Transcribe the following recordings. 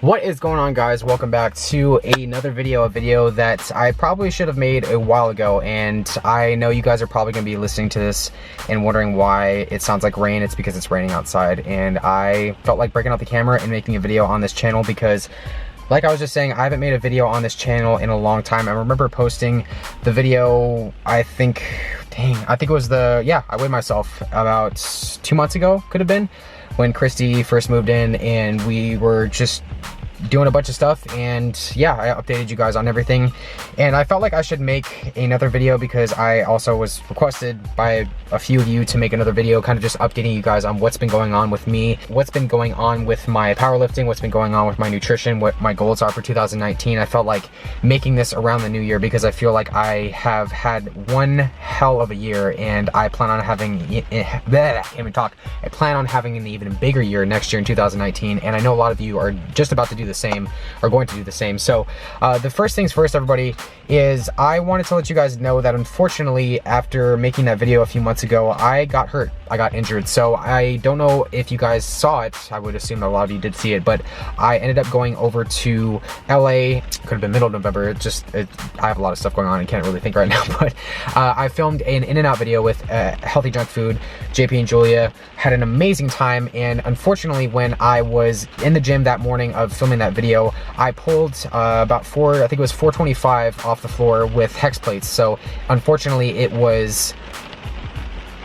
What is going on, guys? Welcome back to another video, a video that I probably should have made a while ago, and I know you guys are probably going to be listening to this and wondering why it sounds like rain. It's because it's raining outside, and I felt like breaking out the camera and making a video on this channel because, like I was just saying, I haven't made a video on this channel in a long time. I remember posting the video, I think it was I weighed myself about 2 months ago, could have been, when Christy first moved in, and we were just doing a bunch of stuff, and yeah, I updated you guys on everything, and I felt like I should make another video because I also was requested by a few of you to make another video kind of just updating you guys on what's been going on with me, what's been going on with my powerlifting, what's been going on with my nutrition, what my goals are for 2019. I felt like making this around the new year because I feel like I have had one hell of a year, and I plan on having I plan on having an even bigger year next year in 2019, and I know a lot of you are just about to do the same, or going to do the same. So the first things first, everybody, is I wanted to let you guys know that unfortunately, after making that video a few months ago, I got hurt. I got injured. So I don't know if you guys saw it. I would assume that a lot of you did see it, but I ended up going over to LA. Could have been middle of November. I have a lot of stuff going on and can't really think right now, but I filmed an In-N-Out video with healthy junk food. JP and Julia had an amazing time, and unfortunately, when I was in the gym that morning of filming that video, I pulled about I think it was 425 off the floor with hex plates. So unfortunately,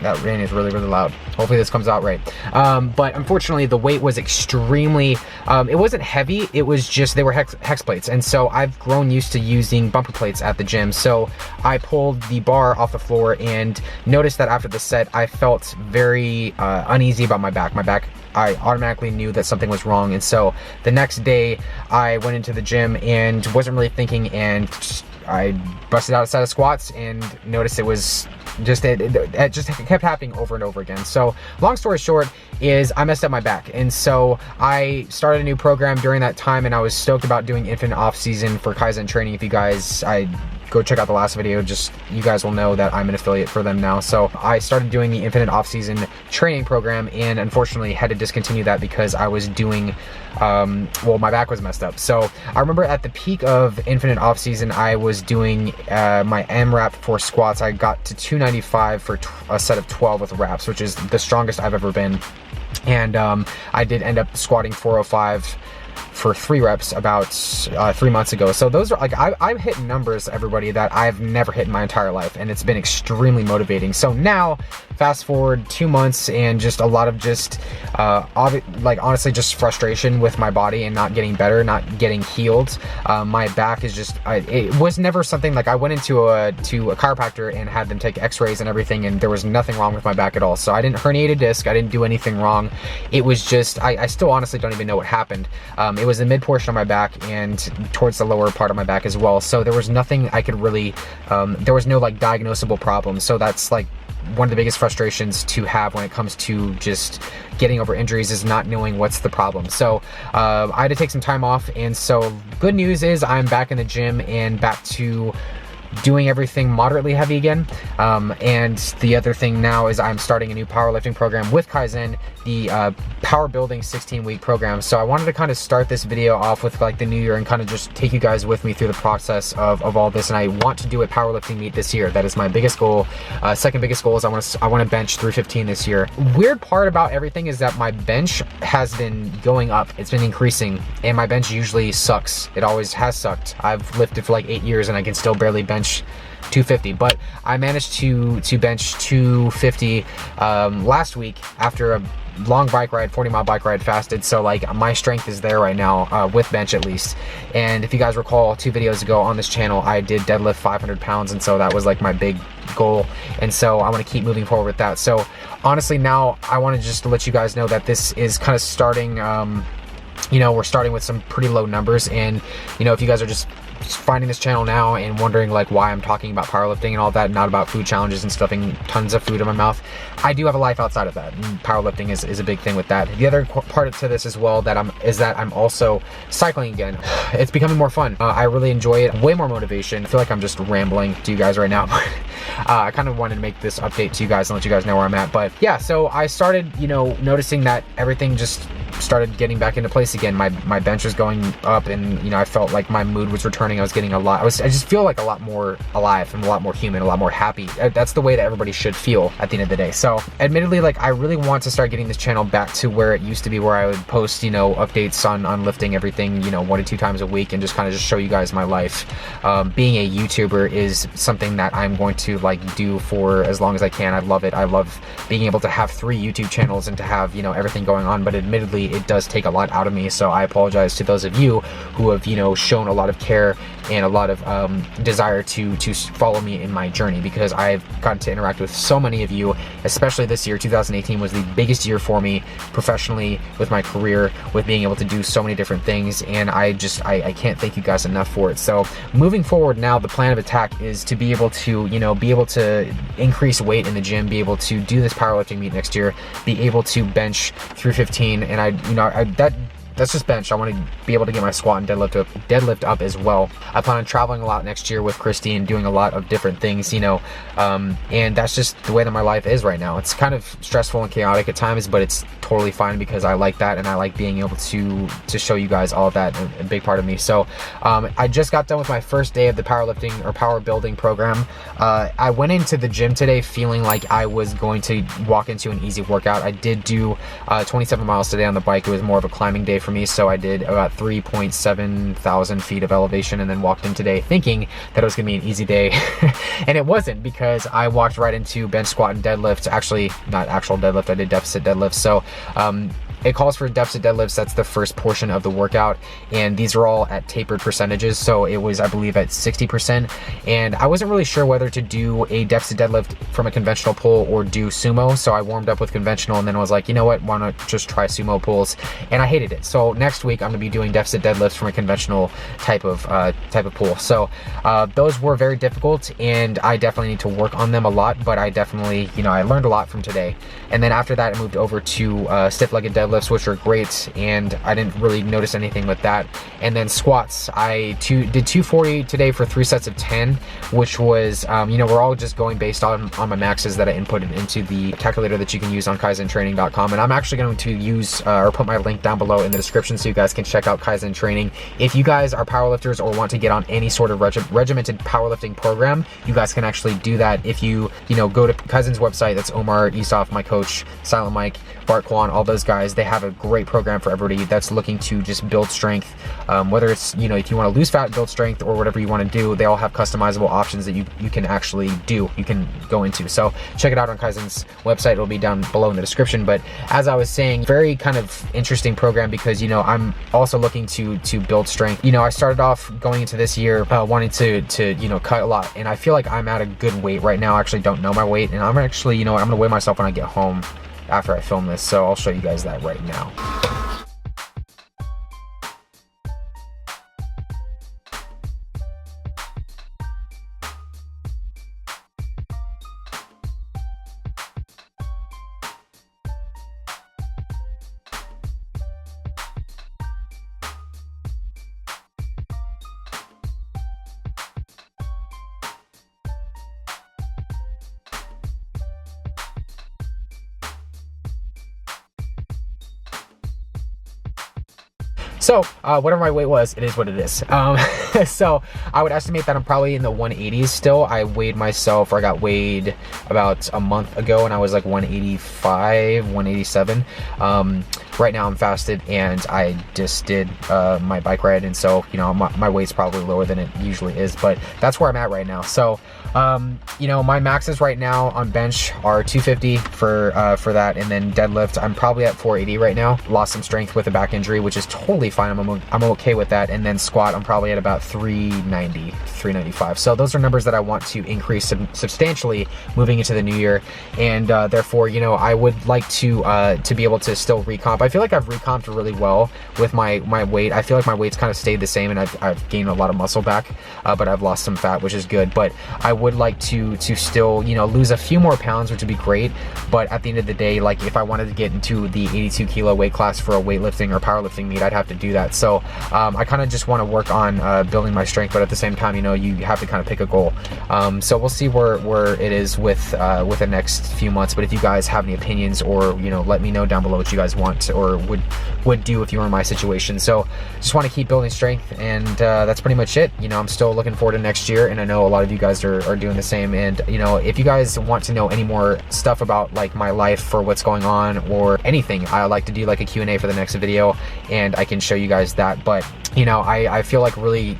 that rain is really loud. Hopefully this comes out right. But unfortunately, the weight was extremely, it wasn't heavy, it was just, they were hex plates. And so I've grown used to using bumper plates at the gym. So I pulled the bar off the floor and noticed that after the set, I felt very uneasy about my back. I automatically knew that something was wrong. And so the next day I went into the gym and wasn't really thinking, and I busted out a set of squats and noticed it was just, it just kept happening over and over again. So long story short is I messed up my back. And so I started a new program during that time, and I was stoked about doing infinite off season for Kaizen training. If you guys, go check out the last video, just you guys will know that I'm an affiliate for them now. So I started doing the infinite off-season training program, and unfortunately had to discontinue that because I was doing well, my back was messed up. So I remember at the peak of infinite off-season, I was doing my MRAP for squats. I got to 295 for a set of 12 with reps, which is the strongest I've ever been. And I did end up squatting 405 for 3 reps about 3 months ago. So those are like, I've hit numbers, everybody, that I've never hit in my entire life, and it's been extremely motivating. So now, fast forward 2 months, and just a lot of just like, honestly, just frustration with my body and not getting better, not getting healed. My back is just, it was never something like, I went into a chiropractor and had them take x-rays and everything, and there was nothing wrong with my back at all. So I didn't herniate a disc, I didn't do anything wrong. It was just, I still honestly don't even know what happened. It was the mid portion of my back and towards the lower part of my back as well. So there was nothing I could really, there was no like diagnosable problem. So that's like one of the biggest frustrations to have when it comes to just getting over injuries, is not knowing what's the problem. So I had to take some time off, and so good news is I'm back in the gym and back to doing everything moderately heavy again. And the other thing now is I'm starting a new powerlifting program with Kaizen, the Power Building 16-week program. So I wanted to kind of start this video off with like the new year and kind of just take you guys with me through the process of all this. And I want to do a powerlifting meet this year. That is my biggest goal. Second biggest goal is I want to bench 315 this year. Weird part about everything is that my bench has been going up. It's been increasing, and my bench usually sucks. It always has sucked. I've lifted for like 8 years and I can still barely bench 250, but I managed to bench 250 last week after a long bike ride, 40-mile bike ride, fasted. So like, my strength is there right now with bench at least. And if you guys recall, 2 videos ago on this channel, I did deadlift 500 pounds, and so that was like my big goal, and so I want to keep moving forward with that. So honestly, now I want to just let you guys know that this is kind of starting, you know, we're starting with some pretty low numbers, and you know, if you guys are just finding this channel now and wondering like why I'm talking about powerlifting and all that, not about food challenges and stuffing tons of food in my mouth, I do have a life outside of that, and powerlifting is a big thing with that. The other part to this as well that I'm also cycling again. It's becoming more fun. I really enjoy it. Way more motivation. I feel like I'm just rambling to you guys right now. I kind of wanted to make this update to you guys and let you guys know where I'm at. But yeah, so I started, you know, noticing that everything just started getting back into place again. My bench was going up, and you know, I felt like my mood was returning. I was getting I just feel like a lot more alive and a lot more human, a lot more happy. That's the way that everybody should feel at the end of the day. So admittedly, like, I really want to start getting this channel back to where it used to be, where I would post, you know, updates on lifting, everything, you know, 1 to 2 times a week, and just kind of just show you guys my life. Being a YouTuber is something that I'm going to like do for as long as I can. I love it. I love being able to have 3 YouTube channels and to have, you know, everything going on, but admittedly it does take a lot out of me. So I apologize to those of you who have, you know, shown a lot of care and a lot of desire to follow me in my journey, because I've gotten to interact with so many of you, especially this year. 2018 was the biggest year for me professionally, with my career, with being able to do so many different things, and I can't thank you guys enough for it. So moving forward now, the plan of attack is to be able to, you know, be able to increase weight in the gym, be able to do this powerlifting meet next year, be able to bench 315, and that's just bench. I want to be able to get my squat and deadlift up as well. I plan on traveling a lot next year with Christy and doing a lot of different things, you know, and that's just the way that my life is right now. It's kind of stressful and chaotic at times, but it's totally fine, because I like that, and I like being able to show you guys all of that, a big part of me. So I just got done with my first day of the powerlifting or power building program. I went into the gym today feeling like I was going to walk into an easy workout. I did do 27 miles today on the bike. It was more of a climbing day for me, so I did about 3.7 thousand feet of elevation, and then walked in today thinking that it was gonna be an easy day. And it wasn't, because I walked right into bench, squat, and deadlift. Actually, not actual deadlift, I did deficit deadlift. So it calls for deficit deadlifts. That's the first portion of the workout, and these are all at tapered percentages. So it was, I believe, at 60%, and I wasn't really sure whether to do a deficit deadlift from a conventional pull or do sumo. So I warmed up with conventional, and then I was like, you know what, why not just try sumo pulls? And I hated it. So next week I'm gonna be doing deficit deadlifts from a conventional type of pull. So those were very difficult, and I definitely need to work on them a lot, but I definitely, you know, I learned a lot from today. And then after that, I moved over to stiff-legged deadlifts, which are great, and I didn't really notice anything with that. And then squats, I did 240 today for 3 sets of 10, which was, you know, we're all just going based on my maxes that I inputted into the calculator that you can use on kaizentraining.com. And I'm actually going to use or put my link down below in the description, so you guys can check out Kaizen Training. If you guys are powerlifters or want to get on any sort of regimented powerlifting program, you guys can actually do that if you know, go to Kaizen's website. That's Omar, Esof, my coach, Silent Mike, Bart Kwan, all those guys. They have a great program for everybody that's looking to just build strength. Whether it's, you know, if you want to lose fat, build strength, or whatever you want to do, they all have customizable options that you can actually do, you can go into. So check it out on Kaizen's website. It'll be down below in the description. But as I was saying, very kind of interesting program, because, you know, I'm also looking to build strength. You know, I started off going into this year wanting to you know, cut a lot, and I feel like I'm at a good weight right now. I actually don't know my weight, and I'm actually, you know, I'm gonna weigh myself when I get home after I film this, so I'll show you guys that right now. So whatever my weight was, it is what it is. So I would estimate that I'm probably in the 180s still. I weighed myself, or I got weighed about a month ago, and I was like 185, 187. Right now I'm fasted, and I just did my bike ride, and so, you know, my weight's probably lower than it usually is, but that's where I'm at right now. So you know, my maxes right now on bench are 250 for that, and then deadlift I'm probably at 480 right now. Lost some strength with a back injury, which is totally fine. I'm okay with that. And then squat I'm probably at about 390, 395. So those are numbers that I want to increase substantially moving into the new year, and therefore, you know, I would like to be able to still recomp. I feel like I've recomped really well with my weight. I feel like my weight's kind of stayed the same, and I've gained a lot of muscle back, but I've lost some fat, which is good. But I would like to still, you know, lose a few more pounds, which would be great. But at the end of the day, like, if I wanted to get into the 82 kilo weight class for a weightlifting or powerlifting meet, I'd have to do do that. So I kind of just want to work on building my strength, but at the same time, you know, you have to kind of pick a goal. So we'll see where it is with the next few months. But if you guys have any opinions, or, you know, let me know down below what you guys want or would do if you were in my situation. So just want to keep building strength, and that's pretty much it. You know, I'm still looking forward to next year, and I know a lot of you guys are doing the same. And, you know, if you guys want to know any more stuff about like my life for what's going on or anything, I like to do like a Q&A for the next video, and I can show you guys that. But, you know, I feel really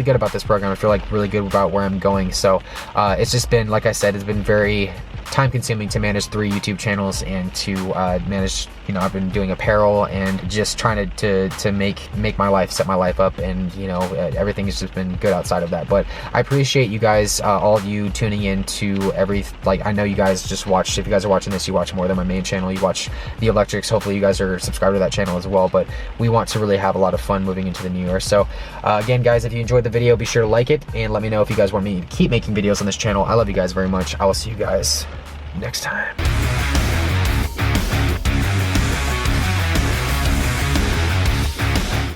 good about this program. I feel like really good about where I'm going. So it's just been, like I said, it's been very time consuming to manage 3 YouTube channels and to manage, you know, I've been doing apparel and just trying to make my life, set my life up, and, you know, everything has just been good outside of that. But I appreciate you guys, all of you tuning in to like, I know you guys just watch, if you guys are watching this, you watch more than my main channel, you watch TheElectrics. Hopefully you guys are subscribed to that channel as well. But we want to really have a lot of fun moving into the new year. So again, guys, if you enjoyed the video, be sure to like it and let me know if you guys want me to keep making videos on this channel. I love you guys very much. I will see you guys next time.